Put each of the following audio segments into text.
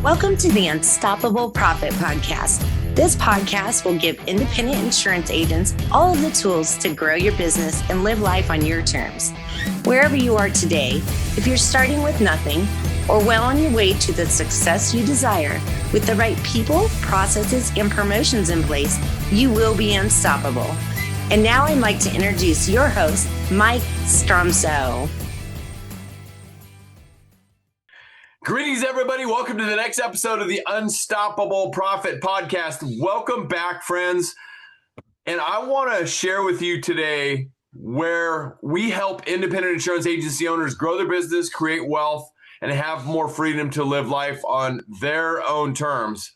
Welcome to the Unstoppable Profit Podcast. This podcast will give independent insurance agents all of the tools to grow your business and live life on your terms. Wherever you are today, if you're starting with nothing or well on your way to the success you desire, with the right people, processes, and promotions in place, you will be unstoppable. And now I'd like to introduce your host, Mike Stromsoe. Greetings, everybody. Welcome to the next episode of the Unstoppable Profit Podcast. Welcome back, friends. And I want to share with you today where we help independent insurance agency owners grow their business, create wealth, and have more freedom to live life on their own terms.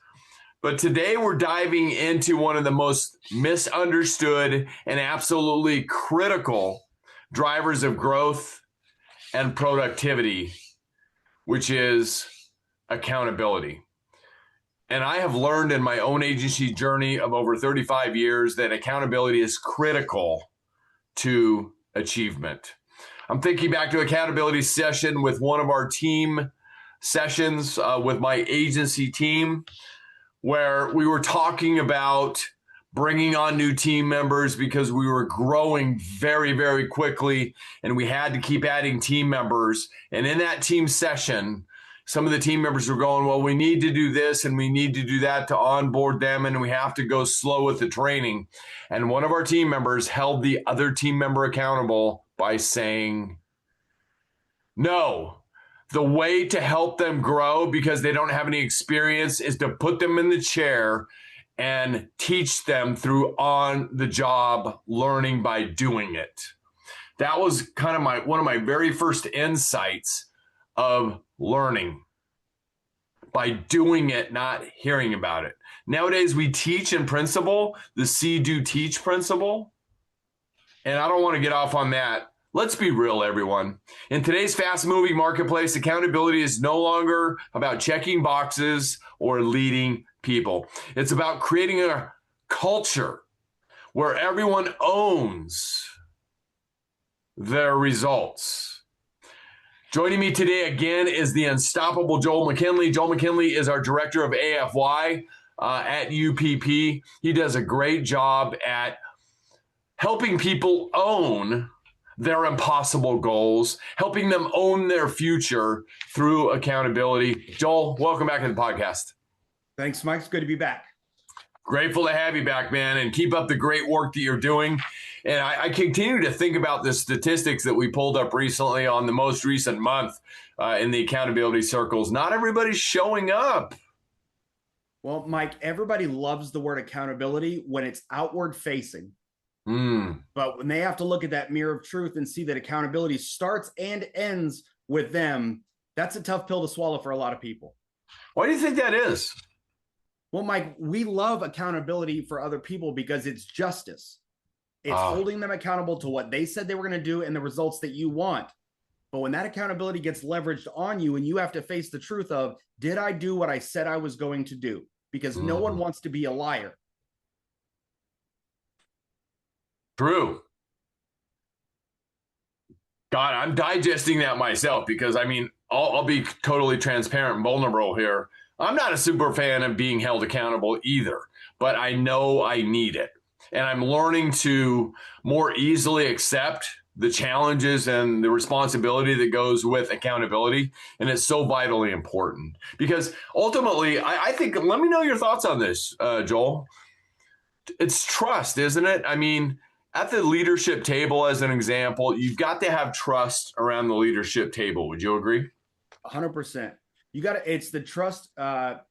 But today we're diving into one of the most misunderstood and absolutely critical drivers of growth and productivity, which is accountability. And I have learned in my own agency journey of over 35 years that accountability is critical to achievement. I'm thinking back to accountability session with one of our team sessions with my agency team, where we were talking about bringing on new team members because we were growing very, very quickly and we had to keep adding team members. And in that team session, some of the team members were going, well, we need to do this and we need to do that to onboard them, and we have to go slow with the training. And one of our team members held the other team member accountable by saying, no, the way to help them grow because they don't have any experience is to put them in the chair and teach them through on-the-job learning by doing it. That was kind of one of my very first insights of learning by doing it, not hearing about it. Nowadays, we teach in principle, the see, do, teach principle. And I don't want to get off on that. Let's be real, everyone. In today's fast-moving marketplace, accountability is no longer about checking boxes or leading people. It's about creating a culture where everyone owns their results. Joining me today again is the unstoppable Joel McKinley. Joel McKinley is our director of AFY at UPP. He does a great job at helping people own their impossible goals, helping them own their future through accountability. Joel, welcome back to the podcast. Thanks, Mike. It's good to be back. Grateful to have you back, man, and keep up the great work that you're doing. And I continue to think about the statistics that we pulled up recently on the most recent month in the accountability circles. Not everybody's showing up. Well, Mike, everybody loves the word accountability when it's outward facing. But when they have to look at that mirror of truth and see that accountability starts and ends with them, that's a tough pill to swallow for a lot of people. Why do you think that is? Well, Mike, we love accountability for other people because it's justice. It's holding them accountable to what they said they were going to do and the results that you want. But when that accountability gets leveraged on you and you have to face the truth of, did I do what I said I was going to do? Because no one wants to be a liar. True. God, I'm digesting that myself because, I mean, I'll be totally transparent and vulnerable here. I'm not a super fan of being held accountable either, but I know I need it. And I'm learning to more easily accept the challenges and the responsibility that goes with accountability. And it's so vitally important because ultimately, I think, let me know your thoughts on this, Joel. It's trust, isn't it? I mean, at the leadership table, as an example, you've got to have trust around the leadership table. Would you agree? 100%. You got to, it's the trust, but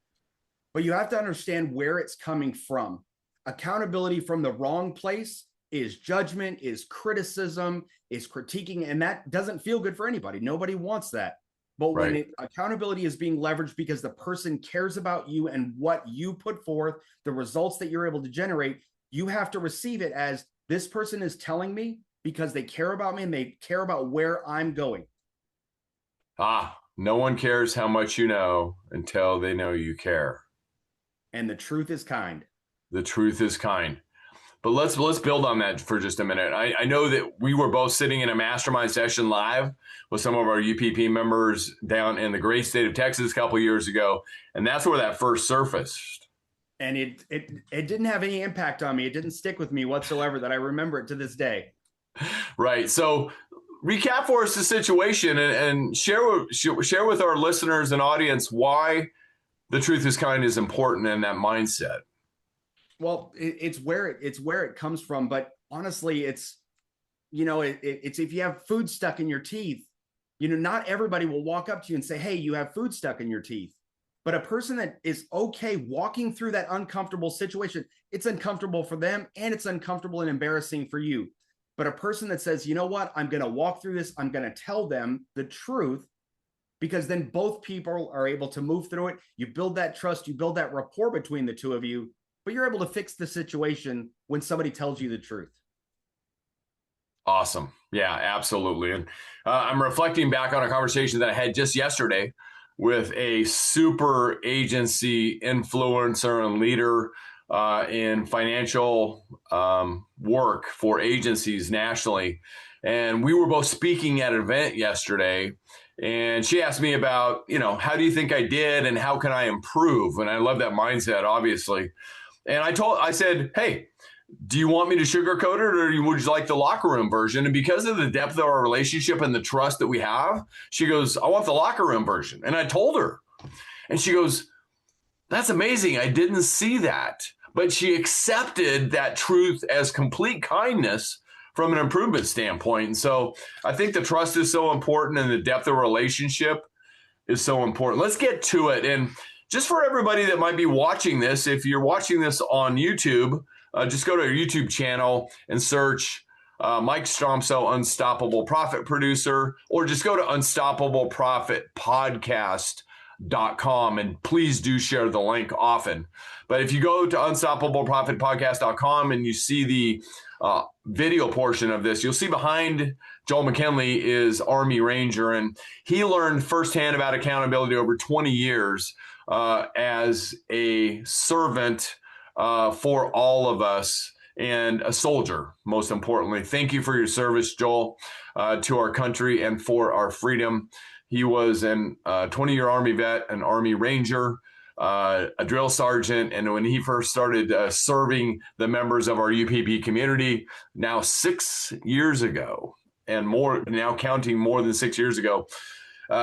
you have to understand where it's coming from. Accountability from the wrong place is judgment, is criticism, is critiquing, and that doesn't feel good for anybody. Nobody wants that. But when accountability is being leveraged because the person cares about you and what you put forth, the results that you're able to generate, you have to receive it as this person is telling me because they care about me and they care about where I'm going. No one cares how much you know until they know you care. And the truth is kind. The truth is kind. But let's build on that for just a minute. I know that we were both sitting in a mastermind session live with some of our UPP members down in the great state of Texas a couple of years ago, and that's where that first surfaced. And it didn't have any impact on me. It didn't stick with me whatsoever, that I remember it to this day. Right. So recap for us the situation and share with our listeners and audience why the truth is kind is important in that mindset. Well, it's where it comes from. But honestly, it's if you have food stuck in your teeth, not everybody will walk up to you and say, hey, you have food stuck in your teeth. But a person that is okay walking through that uncomfortable situation, it's uncomfortable for them and it's uncomfortable and embarrassing for you. But a person that says, you know what, I'm going to walk through this, I'm going to tell them the truth, because then both people are able to move through it. You build that trust, you build that rapport between the two of you, but you're able to fix the situation when somebody tells you the truth. Awesome. Yeah, absolutely. And I'm reflecting back on a conversation that I had just yesterday with a super agency influencer and leader in financial work for agencies nationally. And we were both speaking at an event yesterday. And she asked me about, how do you think I did and how can I improve? And I love that mindset, obviously. And I said, hey, do you want me to sugarcoat it or would you like the locker room version? And because of the depth of our relationship and the trust that we have, she goes, I want the locker room version. And I told her, and she goes, that's amazing. I didn't see that. But she accepted that truth as complete kindness from an improvement standpoint. And so I think the trust is so important and the depth of relationship is so important. Let's get to it. And just for everybody that might be watching this, if you're watching this on YouTube, just go to our YouTube channel and search Mike Stromsoe, Unstoppable Profit Producer, or just go to unstoppableprofitpodcast.com, and please do share the link often. But if you go to unstoppableprofitpodcast.com and you see the video portion of this, you'll see behind Joel McKinley is Army Ranger, and he learned firsthand about accountability over 20 years as a servant for all of us and a soldier, most importantly. Thank you for your service, Joel, to our country and for our freedom. He was a 20-year Army vet, an Army Ranger, a drill sergeant. And when he first started serving the members of our UPP community, now 6 years ago and more, now counting more than 6 years ago,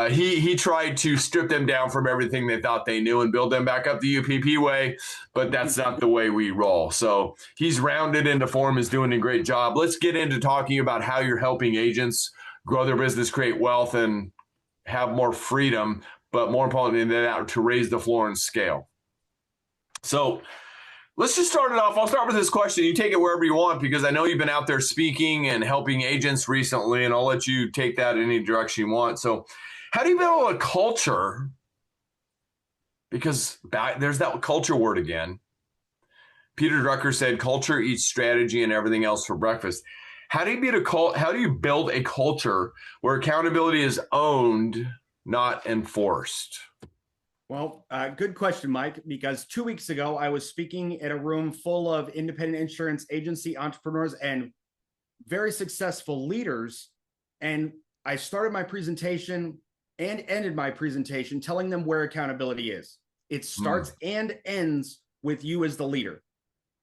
he tried to strip them down from everything they thought they knew and build them back up the UPP way, but that's not the way we roll. So he's rounded into form, is doing a great job. Let's get into talking about how you're helping agents grow their business, create wealth, and have more freedom, but more importantly than that, to raise the floor and scale. So let's just start it off. I'll start with this question. You take it wherever you want, because I know you've been out there speaking and helping agents recently, and I'll let you take that in any direction you want. So how do you build a culture? Because there's that culture word again. Peter Drucker said, culture eats strategy and everything else for breakfast. How do you build a culture where accountability is owned, not enforced? Well, good question, Mike, because 2 weeks ago, I was speaking at a room full of independent insurance agency entrepreneurs and very successful leaders. And I started my presentation and ended my presentation telling them where accountability is. It starts and ends with you as the leader.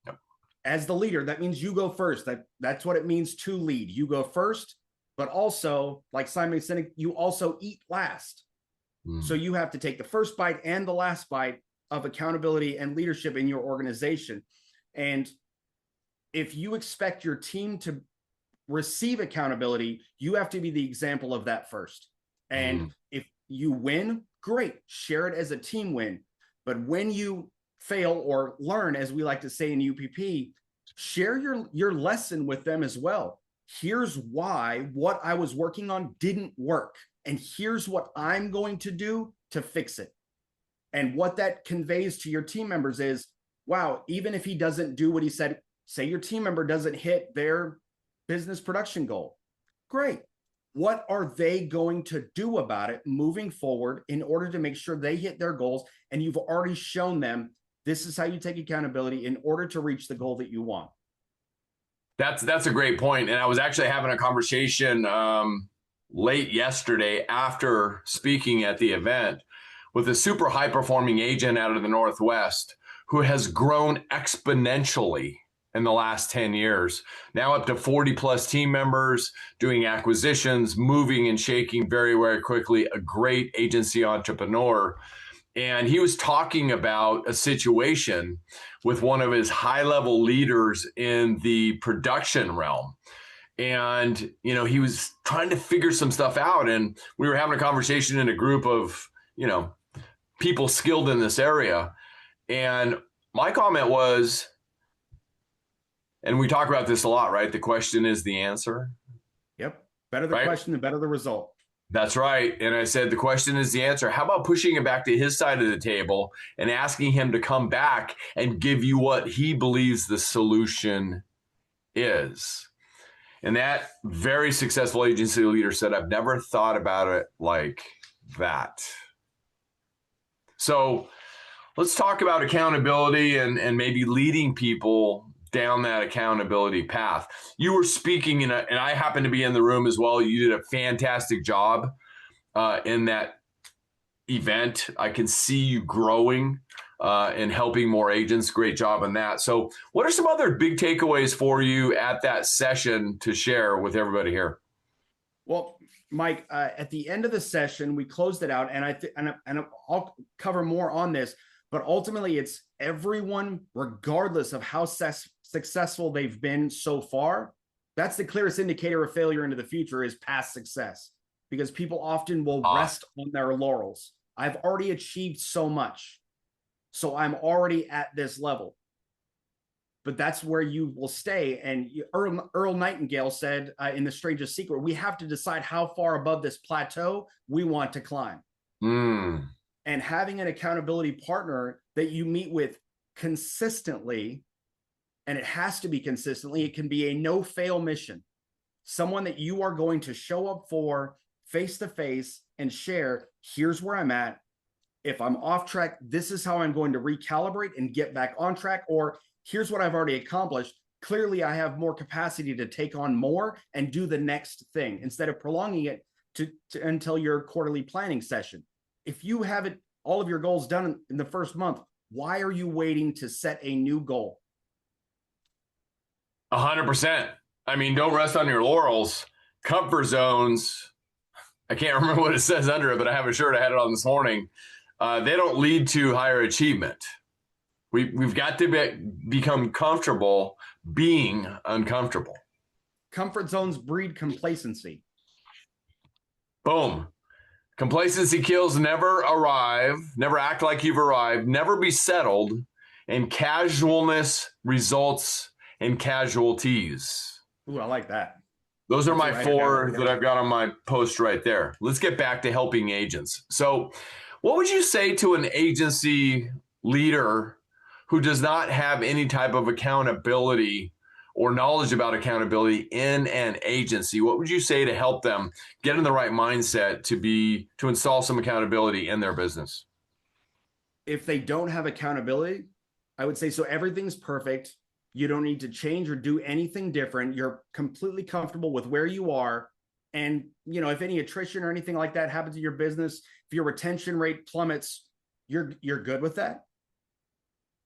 Yep. As the leader, that means you go first. That's what it means to lead. You go first, but also, like Simon Sinek, you also eat last. So you have to take the first bite and the last bite of accountability and leadership in your organization. And if you expect your team to receive accountability, you have to be the example of that first. And if you win, great, share it as a team win. But when you fail or learn, as we like to say in UPP, share your lesson with them as well. Here's why what I was working on didn't work. And here's what I'm going to do to fix it. And what that conveys to your team members is, wow, even if he doesn't do what he said, say your team member doesn't hit their business production goal. Great. What are they going to do about it moving forward in order to make sure they hit their goals? And you've already shown them this is how you take accountability in order to reach the goal that you want. That's a great point. And I was actually having a conversation late yesterday after speaking at the event with a super high performing agent out of the Northwest who has grown exponentially in the last 10 years, now up to 40 plus team members, doing acquisitions, moving and shaking very, very quickly, a great agency entrepreneur. And he was talking about a situation with one of his high level leaders in the production realm. And, he was trying to figure some stuff out. And we were having a conversation in a group of, people skilled in this area. And my comment was, and we talk about this a lot, right? The question is the answer. Yep. Better the question, the better the result. That's right. And I said, the question is the answer. How about pushing it back to his side of the table and asking him to come back and give you what he believes the solution is? And that very successful agency leader said, I've never thought about it like that. So let's talk about accountability and maybe leading people down that accountability path. You were speaking, and I happened to be in the room as well. You did a fantastic job in that event. I can see you growing and helping more agents. Great job on that. So what are some other big takeaways for you at that session to share with everybody here? Well, Mike, at the end of the session, we closed it out, and I'll cover more on this, but ultimately it's everyone, regardless of how successful they've been so far. That's the clearest indicator of failure into the future is past success, because people often will rest on their laurels. I've already achieved so much, so I'm already at this level. But that's where you will stay. And Earl Nightingale said in The Strangest Secret, we have to decide how far above this plateau we want to climb. And having an accountability partner that you meet with consistently, and it has to be consistently, it can be a no-fail mission. Someone that you are going to show up for face-to-face and share, here's where I'm at. If I'm off track, this is how I'm going to recalibrate and get back on track. Or here's what I've already accomplished. Clearly, I have more capacity to take on more and do the next thing instead of prolonging it to until your quarterly planning session. If you have all of your goals done in the first month, why are you waiting to set a new goal? 100%. I mean, don't rest on your laurels. Comfort zones. I can't remember what it says under it, but I have a shirt. I had it on this morning. They don't lead to higher achievement. We've got to become comfortable being uncomfortable. Comfort zones breed complacency. Boom. Complacency kills. Never arrive. Never act like you've arrived. Never be settled. And casualness results in casualties. Ooh, I like that. Those are my four that I've got on my post right there. Let's get back to helping agents. So what would you say to an agency leader who does not have any type of accountability or knowledge about accountability in an agency? What would you say to help them get in the right mindset to install some accountability in their business? If they don't have accountability, I would say, so everything's perfect. You don't need to change or do anything different. You're completely comfortable with where you are. And, if any attrition or anything like that happens in your business, if your retention rate plummets, you're good with that.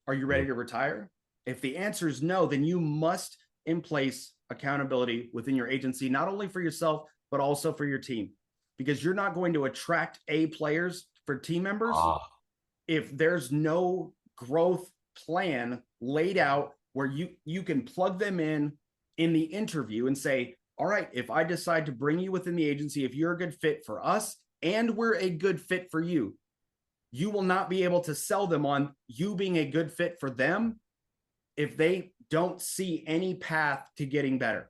Are you ready to retire? If the answer is no, then you must in place accountability within your agency, not only for yourself, but also for your team, because you're not going to attract A players for team members if there's no growth plan laid out where you can plug them in the interview and say, all right, if I decide to bring you within the agency, if you're a good fit for us and we're a good fit for you, you will not be able to sell them on you being a good fit for them if they don't see any path to getting better.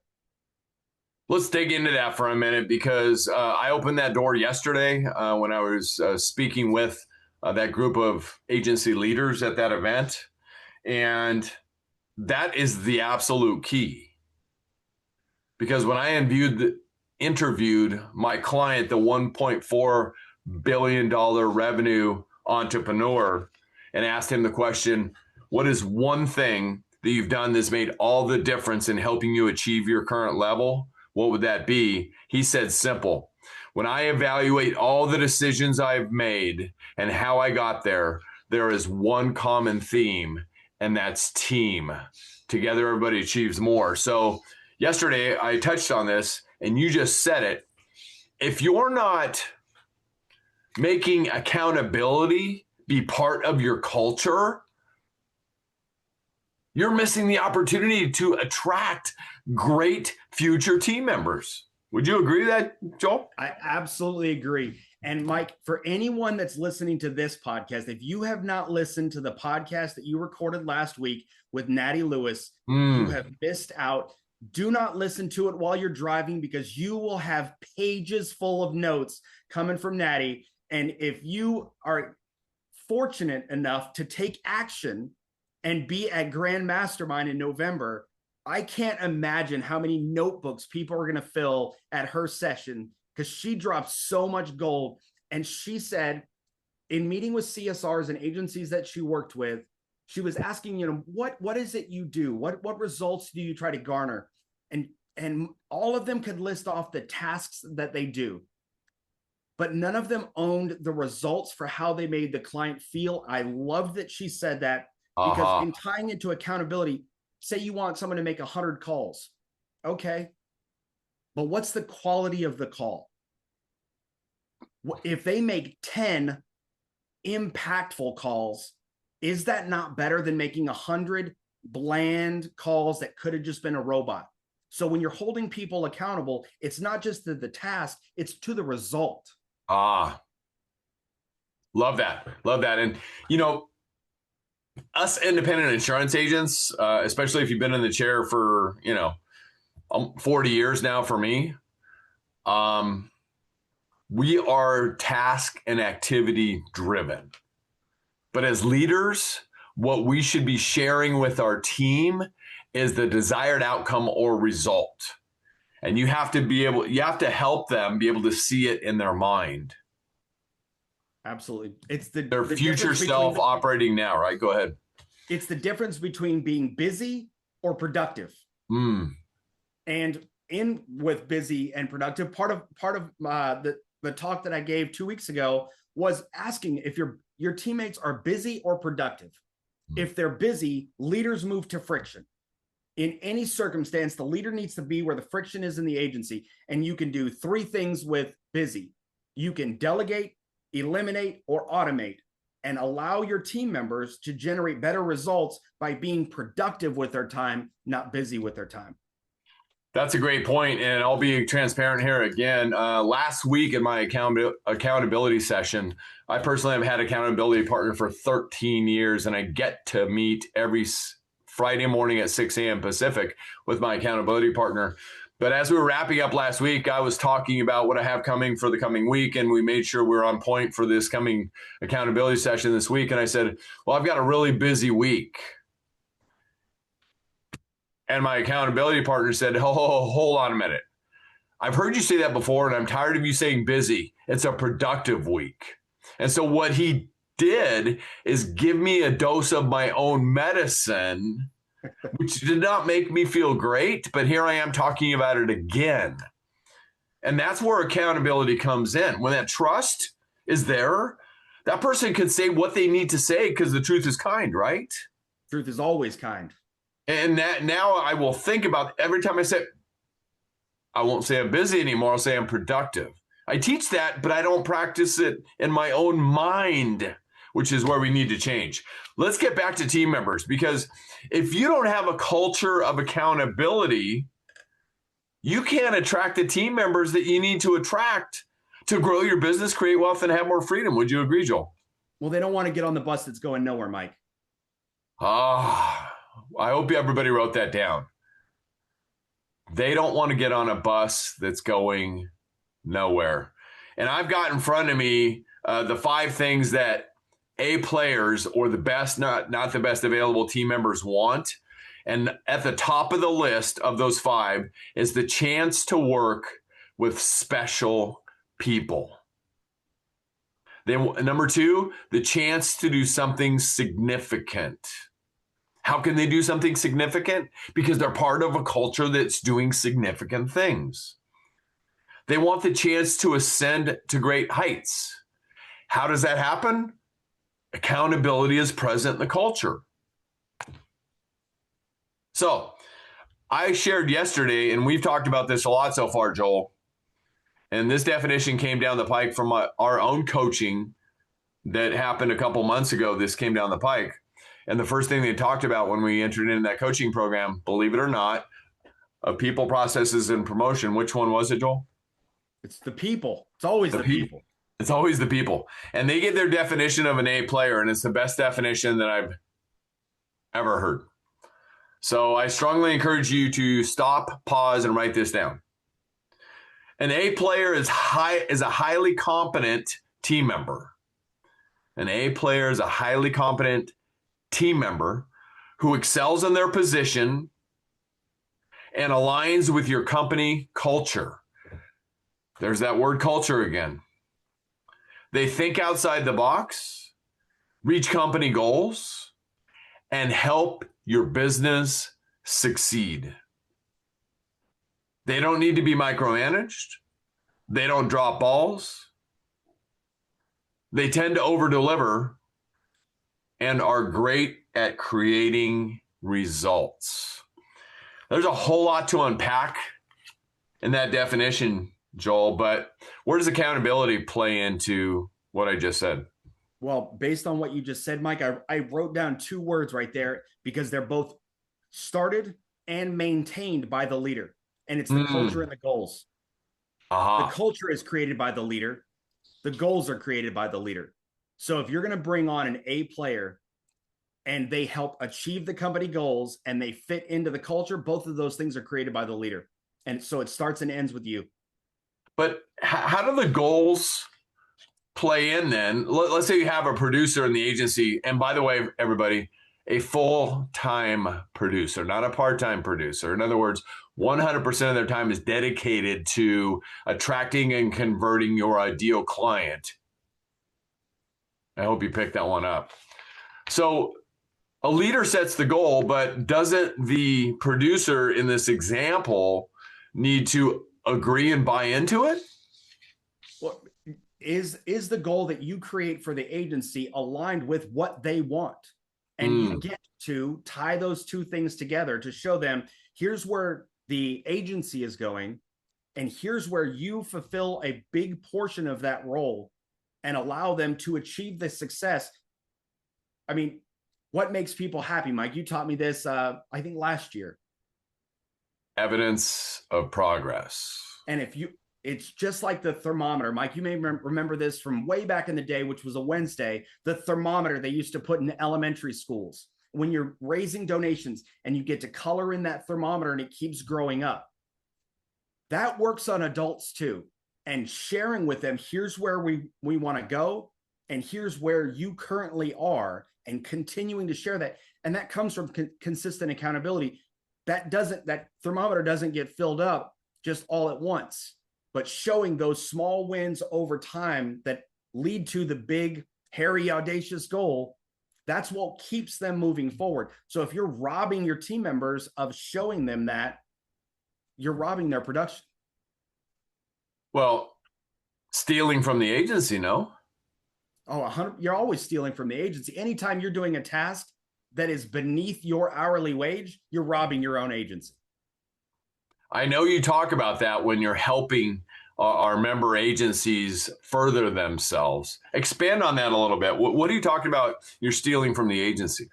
Let's dig into that for a minute, because I opened that door yesterday when I was speaking with that group of agency leaders at that event. And that is the absolute key. Because when I interviewed my client, the $1.4 billion revenue entrepreneur, and asked him the question, what is one thing that you've done that's made all the difference in helping you achieve your current level, what would that be? He said simple. When I evaluate all the decisions I've made and how I got there, there is one common theme, and that's team. Together, everybody achieves more. So yesterday, I touched on this, and you just said it. If you're not making accountability be part of your culture, you're missing the opportunity to attract great future team members. Would you agree with that, Joel? I absolutely agree. And Mike, for anyone that's listening to this podcast, if you have not listened to the podcast that you recorded last week with Natty Lewis, you have missed out. Do not listen to it while you're driving, because you will have pages full of notes coming from Natty. And if you are fortunate enough to take action and be at Grand Mastermind in November, I can't imagine how many notebooks people are going to fill at her session, because she dropped so much gold. And she said, in meeting with CSRs and agencies that she worked with, she was asking, what is it you do? What results do you try to garner? And all of them could list off the tasks that they do, but none of them owned the results for how they made the client feel. I love that she said that, because in tying into accountability, say you want someone to make 100 calls. Okay. But what's the quality of the call? If they make 10 impactful calls, is that not better than making 100 bland calls that could have just been a robot? So when you're holding people accountable, it's not just the task, it's to the result. Love that. Love that. And, us independent insurance agents, especially if you've been in the chair for, 40 years now for me, we are task and activity driven. But as leaders, what we should be sharing with our team is the desired outcome or result. And you have to help them be able to see it in their mind. Absolutely. It's their future self operating now, right? Go ahead. It's the difference between being busy or productive. And with busy and productive, part of the talk that I gave 2 weeks ago was asking if your teammates are busy or productive. If they're busy, leaders move to friction. In any circumstance, the leader needs to be where the friction is in the agency. And you can do 3 things with busy. You can delegate, eliminate, or automate, and allow your team members to generate better results by being productive with their time, not busy with their time. That's a great point, and I'll be transparent here again. Last week in my accountability session, I personally have had accountability partner for 13 years, and I get to meet every Friday morning at 6 a.m. Pacific with my accountability partner. But as we were wrapping up last week, I was talking about what I have coming for the coming week, and we made sure we're on point for this coming accountability session this week. And I said, well, I've got a really busy week. And my accountability partner said, oh, hold on a minute. I've heard you say that before, and I'm tired of you saying busy. It's a productive week. And so what he did is give me a dose of my own medicine, which did not make me feel great, but here I am talking about it again. And that's where accountability comes in. When that trust is there, that person can say what they need to say because the truth is kind, right? Truth is always kind. And that now I will think about every time I say, I won't say I'm busy anymore. I'll say I'm productive. I teach that, but I don't practice it in my own mind, which is where we need to change. Let's get back to team members, because if you don't have a culture of accountability, you can't attract the team members that you need to attract to grow your business, create wealth, and have more freedom. Would you agree, Joel? Well, they don't want to get on the bus that's going nowhere, Mike. I hope everybody wrote that down. They don't want to get on a bus that's going nowhere. And I've got in front of me the 5 things that A players, or the best, not the best available team members, want. And at the top of the list of those 5 is the chance to work with special people. Then number 2, the chance to do something significant. How can they do something significant? Because they're part of a culture that's doing significant things. They want the chance to ascend to great heights. How does that happen? Accountability is present in the culture. So I shared yesterday, and we've talked about this a lot so far, Joel, and this definition came down the pike from our own coaching that happened a couple months ago. This came down the pike. And the first thing they talked about when we entered into that coaching program, believe it or not, of people, processes, and promotion. Which one was it, Joel? It's the people. It's always the people. It's always the people. And they get their definition of an A player, and it's the best definition that I've ever heard. So I strongly encourage you to stop, pause, and write this down. An A player is a highly competent team member. An A player is a highly competent team member who excels in their position and aligns with your company culture. There's that word culture again. They think outside the box, reach company goals, and help your business succeed. They don't need to be micromanaged. They don't drop balls. They tend to over-deliver and are great at creating results. There's a whole lot to unpack in that definition, Joel, but where does accountability play into what I just said? Well, based on what you just said, Mike, I wrote down two words right there because they're both started and maintained by the leader. And it's the culture and the goals. The culture is created by the leader. The goals are created by the leader. So if you're going to bring on an A player and they help achieve the company goals and they fit into the culture, both of those things are created by the leader. And so it starts and ends with you. But how do the goals play in then? Let's say you have a producer in the agency. And by the way, everybody, a full-time producer, not a part-time producer. In other words, 100% of their time is dedicated to attracting and converting your ideal client. I hope you picked that one up. So a leader sets the goal, but doesn't the producer in this example need to agree and buy into it? Well, is the goal that you create for the agency aligned with what they want? And you get to tie those two things together to show them, here's where the agency is going, and here's where you fulfill a big portion of that role and allow them to achieve the success. I mean, what makes people happy, Mike? You taught me this, I think last year. Evidence of progress. And it's just like the thermometer, Mike. You may remember this from way back in the day, which was a Wednesday, the thermometer they used to put in elementary schools. When you're raising donations and you get to color in that thermometer and it keeps growing up. That works on adults too. And sharing with them, here's where we want to go, and here's where you currently are, and continuing to share that. And that comes from consistent accountability. That thermometer doesn't get filled up just all at once, but showing those small wins over time that lead to the big, hairy, audacious goal. That's what keeps them moving forward. So if you're robbing your team members of showing them that, you're robbing their production. Well, stealing from the agency, no? Oh, you're always stealing from the agency. Anytime you're doing a task that is beneath your hourly wage, you're robbing your own agency. I know you talk about that when you're helping our member agencies further themselves. Expand on that a little bit. What are you talking about you're stealing from the agency?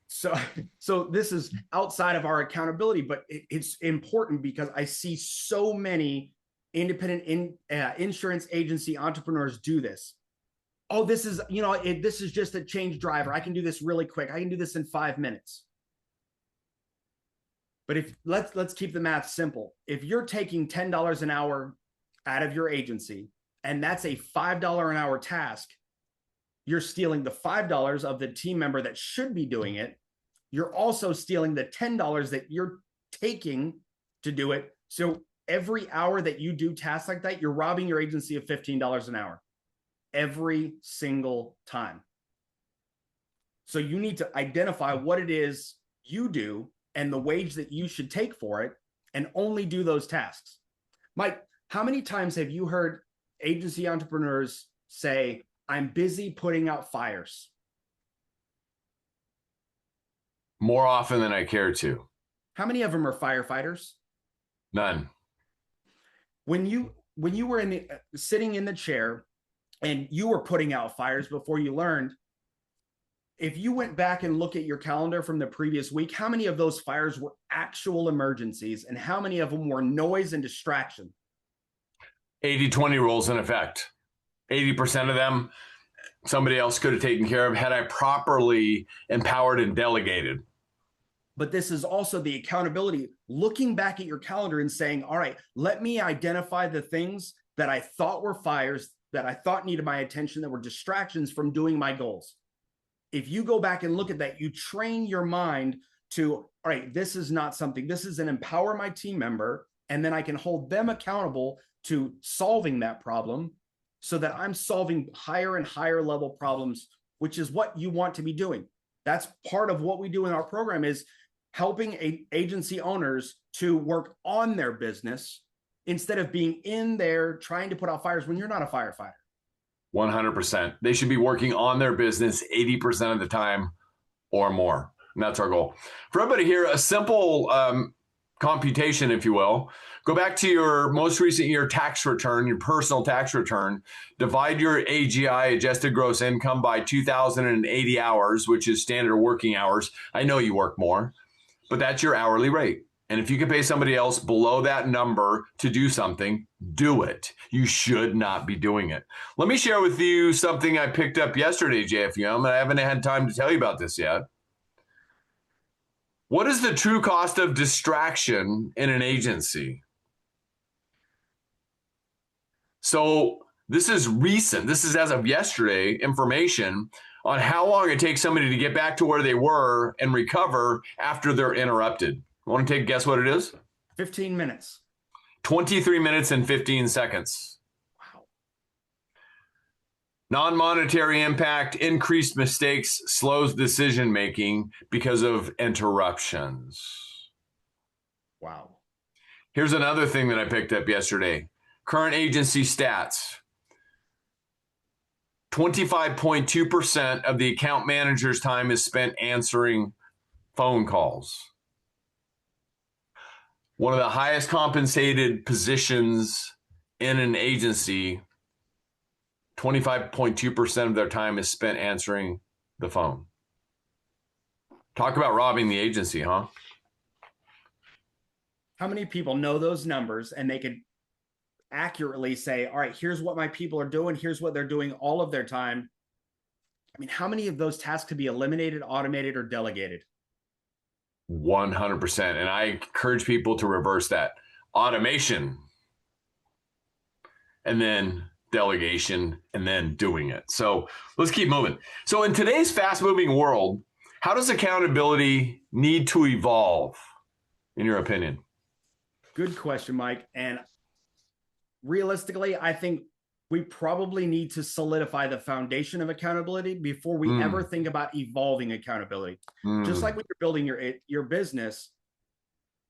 So this is outside of our accountability, but it's important because I see so many independent insurance agency entrepreneurs do this. Oh, this is just a change driver. I can do this really quick. I can do this in 5 minutes. But let's keep the math simple. If you're taking $10 an hour out of your agency, and that's a $5 an hour task, you're stealing the $5 of the team member that should be doing it. You're also stealing the $10 that you're taking to do it. So every hour that you do tasks like that, you're robbing your agency of $15 an hour every single time. So you need to identify what it is you do and the wage that you should take for it, and only do those tasks. Mike, how many times have you heard agency entrepreneurs say, I'm busy putting out fires? More often than I care to. How many of them are firefighters? None. When you were sitting in the chair and you were putting out fires before you learned, if you went back and look at your calendar from the previous week, how many of those fires were actual emergencies and how many of them were noise and distraction? 80-20 rules in effect. 80% of them somebody else could have taken care of had I properly empowered and delegated. But this is also the accountability, looking back at your calendar and saying, all right, let me identify the things that I thought were fires, that I thought needed my attention, that were distractions from doing my goals. If you go back and look at that, you train your mind to, all right, this is not something, this is an empower my team member, and then I can hold them accountable to solving that problem so that I'm solving higher and higher level problems, which is what you want to be doing. That's part of what we do in our program, is helping agency owners to work on their business instead of being in there trying to put out fires when you're not a firefighter. 100%. They should be working on their business 80% of the time or more. And that's our goal. For everybody here, a simple computation, if you will. Go back to your most recent year tax return, your personal tax return. Divide your AGI, adjusted gross income, by 2,080 hours, which is standard working hours. I know you work more, but that's your hourly rate. And if you can pay somebody else below that number to do something, do it. You should not be doing it. Let me share with you something I picked up yesterday, JFUM, and I haven't had time to tell you about this yet. What is the true cost of distraction in an agency? So this is recent. This is as of yesterday information on how long it takes somebody to get back to where they were and recover after they're interrupted. You want to take a guess what it is? 15 minutes. 23 minutes and 15 seconds. Wow. Non-monetary impact, increased mistakes, slows decision-making because of interruptions. Wow. Here's another thing that I picked up yesterday. Current agency stats. 25.2% of the account manager's time is spent answering phone calls. One of the highest compensated positions in an agency, 25.2% of their time is spent answering the phone. Talk about robbing the agency, huh? How many people know those numbers and they could accurately say, all right, here's what my people are doing, here's what they're doing all of their time? I mean, how many of those tasks could be eliminated, automated, or delegated? 100%. And I encourage people to reverse that. Automation, and then delegation, and then doing it. So let's keep moving. So in today's fast-moving world, how does accountability need to evolve, in your opinion? Good question, Mike. And realistically, I think we probably need to solidify the foundation of accountability before we ever think about evolving accountability. Just like when you're building your business,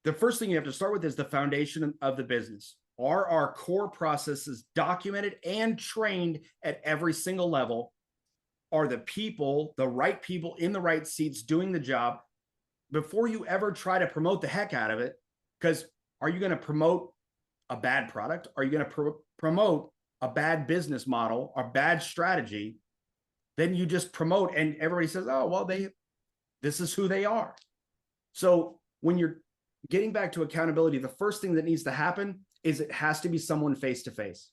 the first thing you have to start with is the foundation of the business. Are our core processes documented and trained at every single level? Are the people, the right people in the right seats doing the job before you ever try to promote the heck out of it? Because are you going to promote a bad product? Are you going to promote a bad business model or bad strategy? Then you just promote and everybody says, oh, well, this is who they are. So when you're getting back to accountability, the first thing that needs to happen is it has to be someone face-to-face.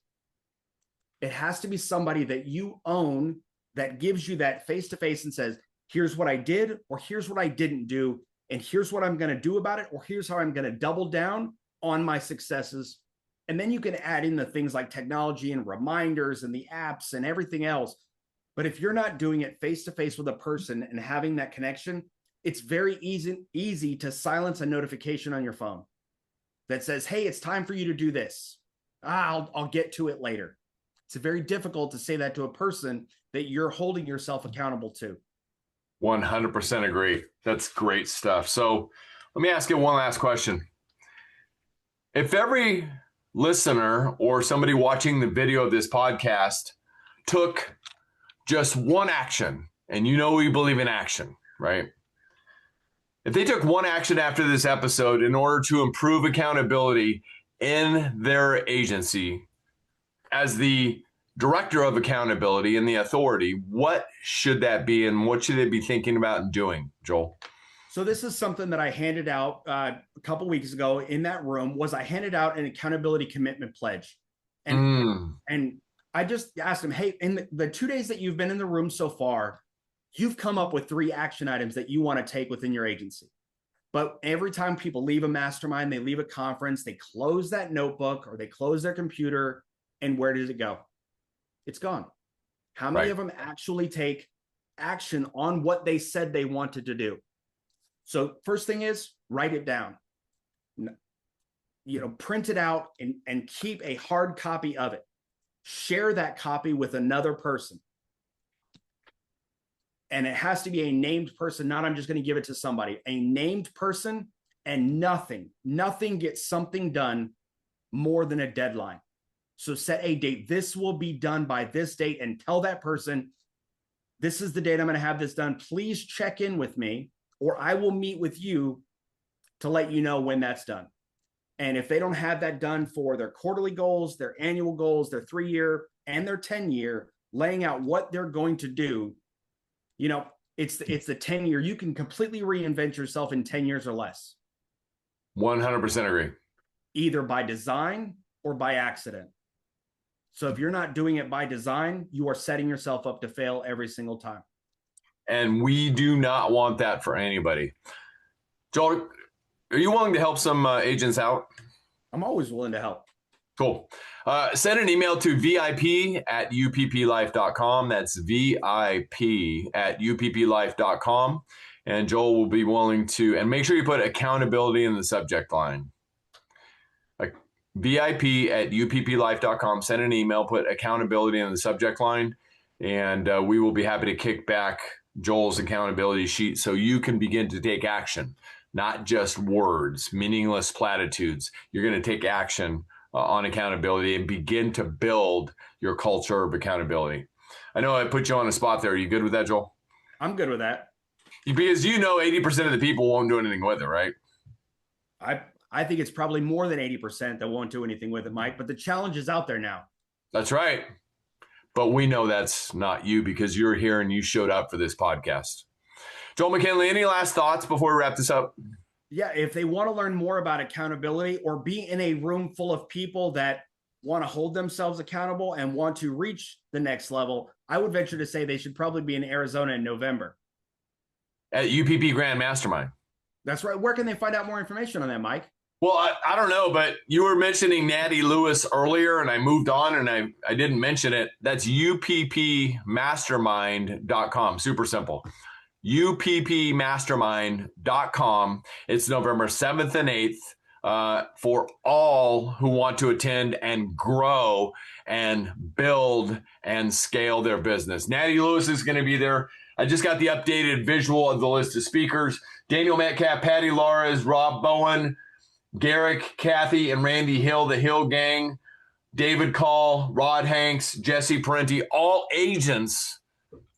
It has to be somebody that you own, that gives you that face-to-face and says, here's what I did, or here's what I didn't do, and here's what I'm going to do about it, or here's how I'm going to double down on my successes. And then you can add in the things like technology and reminders and the apps and everything else. But if you're not doing it face-to-face with a person and having that connection, it's very easy to silence a notification on your phone that says, hey, it's time for you to do this. I'll get to it later. It's very difficult to say that to a person that you're holding yourself accountable to. 100% agree. That's great stuff. So let me ask you one last question. If every listener or somebody watching the video of this podcast took just one action, and we believe in action, right? If they took one action after this episode in order to improve accountability in their agency as the director of accountability and the authority, what should that be and what should they be thinking about and doing, Joel? So this is something that I handed out a couple of weeks ago in that room. I handed out an accountability commitment pledge. And I just asked them, hey, in the 2 days that you've been in the room so far, you've come up with 3 action items that you want to take within your agency. But every time people leave a mastermind, they leave a conference, they close that notebook or they close their computer, and where does it go? It's gone. How many of them actually take action on what they said they wanted to do? So first thing is write it down. Print it out and keep a hard copy of it. Share that copy with another person. And it has to be a named person, not I'm just going to give it to somebody. A named person, and nothing gets something done more than a deadline. So set a date. This will be done by this date, and tell that person, this is the date I'm going to have this done. Please check in with me, or I will meet with you to let you know when that's done. And if they don't have that done for their quarterly goals, their annual goals, their 3-year and their 10-year, laying out what they're going to do, it's the 10-year. You can completely reinvent yourself in 10 years or less. 100% agree. Either by design or by accident. So if you're not doing it by design, you are setting yourself up to fail every single time. And we do not want that for anybody. Joel, are you willing to help some agents out? I'm always willing to help. Cool. Send an email to vip@upplife.com. That's vip@upplife.com. And Joel will be willing to, and make sure you put accountability in the subject line. vip@upplife.com. Send an email, put accountability in the subject line, and we will be happy to kick back Joel's accountability sheet so you can begin to take action, not just words, meaningless platitudes. You're going to take action on accountability and begin to build your culture of accountability. I know I put you on a spot there. Are you good with that, Joel? I'm good with that. Because 80% of the people won't do anything with it, right? I think it's probably more than 80% that won't do anything with it, Mike, but the challenge is out there now. That's right. But we know that's not you because you're here and you showed up for this podcast. Joel McKinley, any last thoughts before we wrap this up? Yeah, if they want to learn more about accountability or be in a room full of people that want to hold themselves accountable and want to reach the next level, I would venture to say they should probably be in Arizona in November. At UPP Grand Mastermind. That's right. Where can they find out more information on that, Mike? Well, I don't know, but you were mentioning Natty Lewis earlier, and I moved on and I didn't mention it. That's uppmastermind.com. Super simple. uppmastermind.com. It's November 7th and 8th for all who want to attend and grow and build and scale their business. Natty Lewis is going to be there. I just got the updated visual of the list of speakers. Daniel Metcalf, Patty Laures, Rob Bowen, Garrick, Kathy, and Randy Hill, the Hill Gang, David Call, Rod Hanks, Jesse Parenti, all agents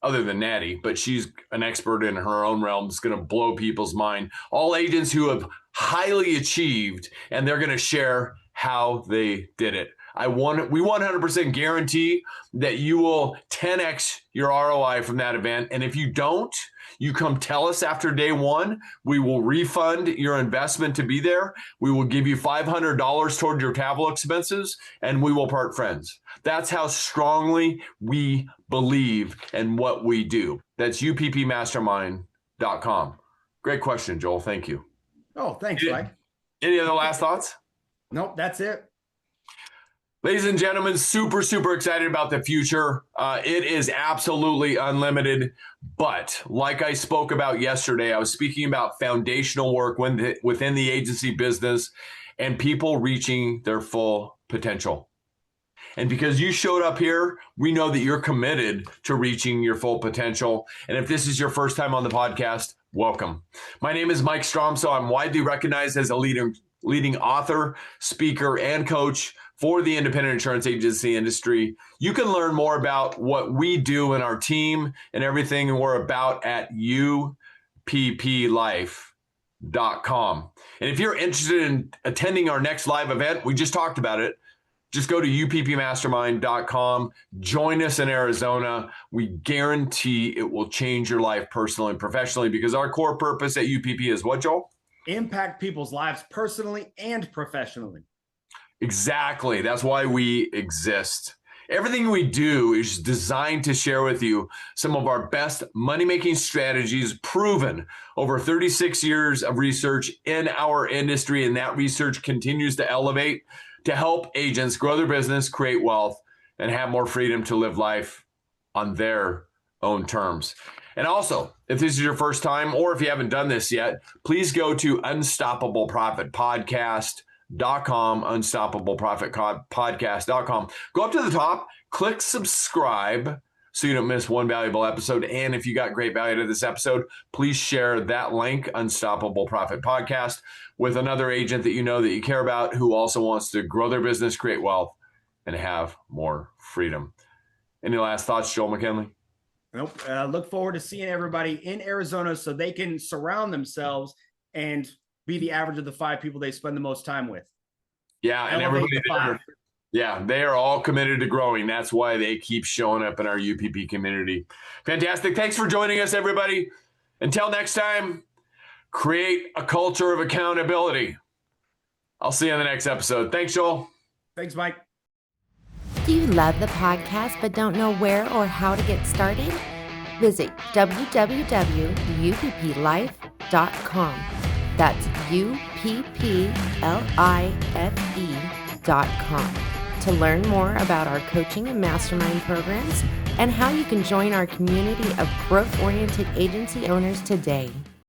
other than Natty, but she's an expert in her own realm. It's going to blow people's mind. All agents who have highly achieved, and they're going to share how they did it. We 100% guarantee that you will 10x your ROI from that event. And if you don't, you come tell us after day one. We will refund your investment to be there. We will give you $500 toward your travel expenses, and we will part friends. That's how strongly we believe in what we do. That's uppmastermind.com. Great question, Joel. Thank you. Oh, thanks, Mike. Any other last thoughts? Nope, that's it. Ladies and gentlemen, super, super excited about the future. It is absolutely unlimited. But like I spoke about yesterday, I was speaking about foundational work within the agency business and people reaching their full potential. And because you showed up here, we know that you're committed to reaching your full potential. And if this is your first time on the podcast, welcome. My name is Mike Stromsoe. I'm widely recognized as a leading author, speaker, and coach for the independent insurance agency industry. You can learn more about what we do in our team and everything we're about at upplife.com. And if you're interested in attending our next live event, we just talked about it. Just go to uppmastermind.com. Join us in Arizona. We guarantee it will change your life personally and professionally, because our core purpose at UPP is what, Joel? Impact people's lives personally and professionally. Exactly. That's why we exist. Everything we do is designed to share with you some of our best money-making strategies proven over 36 years of research in our industry. And that research continues to elevate to help agents grow their business, create wealth, and have more freedom to live life on their own terms. And also, if this is your first time, or if you haven't done this yet, please go to unstoppableprofitpodcast.com, unstoppableprofitpodcast.com. Go up to the top, click subscribe so you don't miss one valuable episode. And if you got great value to this episode, please share that link, Unstoppable Profit Podcast, with another agent that you know that you care about who also wants to grow their business, create wealth, and have more freedom. Any last thoughts, Joel McKinley? Nope. Look forward to seeing everybody in Arizona so they can surround themselves and be the average of the 5 people they spend the most time with. Yeah, and everybody there, yeah, they are all committed to growing. That's why they keep showing up in our UPP community. Fantastic. Thanks for joining us, everybody. Until next time, create a culture of accountability. I'll see you in the next episode. Thanks, Joel. Thanks, Mike. Do you love the podcast but don't know where or how to get started? Visit www.upplife.com. That's UPPLIFE.com to learn more about our coaching and mastermind programs and how you can join our community of growth-oriented agency owners today.